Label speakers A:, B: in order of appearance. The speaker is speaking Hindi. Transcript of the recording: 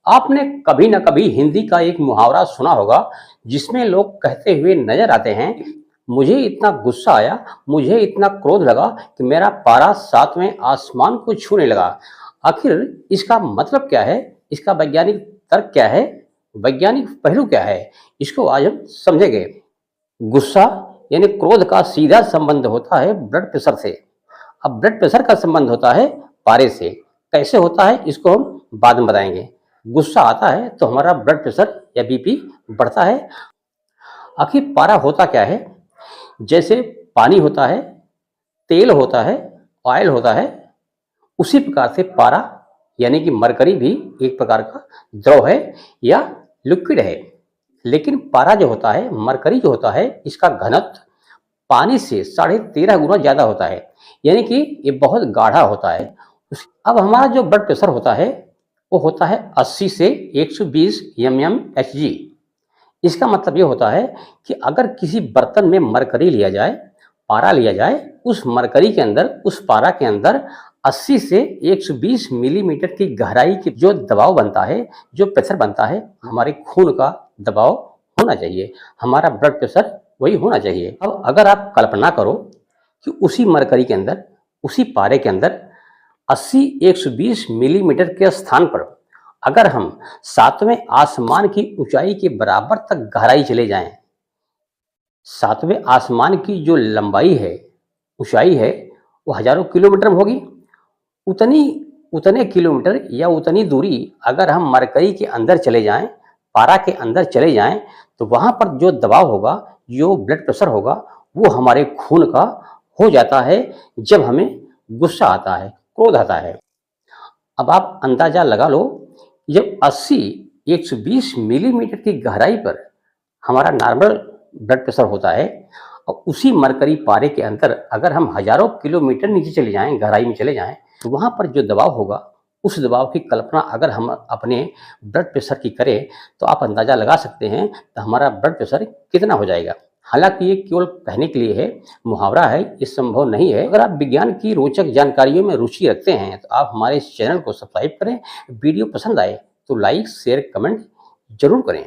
A: आपने कभी न कभी हिंदी का एक मुहावरा सुना होगा जिसमें लोग कहते हुए नजर आते हैं, मुझे इतना गुस्सा आया, मुझे इतना क्रोध लगा कि मेरा पारा सातवें आसमान को छूने लगा। आखिर इसका मतलब क्या है? इसका वैज्ञानिक तर्क क्या है? वैज्ञानिक पहलू क्या है? इसको आज हम समझेंगे। गुस्सा यानी क्रोध का सीधा संबंध होता है ब्लड प्रेशर से। अब ब्लड प्रेशर का संबंध होता है पारे से। कैसे होता है इसको हम बाद में बताएंगे। गुस्सा आता है तो हमारा ब्लड प्रेशर या बीपी बढ़ता है। आखिर पारा होता क्या है? जैसे पानी होता है, तेल होता है, ऑयल होता है, उसी प्रकार से पारा यानी कि मरकरी भी एक प्रकार का द्रव है या लिक्विड है। लेकिन पारा जो होता है, मरकरी जो होता है, इसका घनत्व पानी से 13.5 गुना ज्यादा होता है, यानी कि ये बहुत गाढ़ा होता है। अब हमारा जो ब्लड प्रेशर होता है वो होता है 80 से 120 mmHg। इसका मतलब ये होता है कि अगर किसी बर्तन में मरकरी लिया जाए, पारा लिया जाए, उस मरकरी के अंदर, उस पारा के अंदर 80 से 120 मिलीमीटर की गहराई की जो दबाव बनता है, जो प्रेशर बनता है, हमारे खून का दबाव होना चाहिए, हमारा ब्लड प्रेशर वही होना चाहिए। अब अगर आप कल्पना करो कि उसी मरकरी के अंदर, उसी पारे के अंदर 80-120 मिलीमीटर के स्थान पर अगर हम सातवें आसमान की ऊंचाई के बराबर तक गहराई चले जाएं, सातवें आसमान की जो लंबाई है, ऊंचाई है, वो हजारों किलोमीटर में होगी। उतनी उतने किलोमीटर या उतनी दूरी अगर हम मरकरी के अंदर चले जाएं, पारा के अंदर चले जाएं, तो वहां पर जो दबाव होगा, जो ब्लड प्रेशर होगा, वो हमारे खून का हो जाता है जब हमें गुस्सा आता है, क्रोध आता है। अब आप अंदाजा लगा लो, जब 80-120 मिलीमीटर की गहराई पर हमारा नॉर्मल ब्लड प्रेशर होता है और उसी मरकरी पारे के अंदर अगर हम हजारों किलोमीटर नीचे चले जाएं, गहराई में चले जाएं, तो वहां पर जो दबाव होगा, उस दबाव की कल्पना अगर हम अपने ब्लड प्रेशर की करें तो आप अंदाजा लगा सकते हैं तो हमारा ब्लड प्रेशर कितना हो जाएगा। हालांकि ये केवल कहने के लिए है, मुहावरा है, ये संभव नहीं है। अगर आप विज्ञान की रोचक जानकारियों में रुचि रखते हैं तो आप हमारे इस चैनल को सब्सक्राइब करें। वीडियो पसंद आए तो लाइक, शेयर, कमेंट जरूर करें।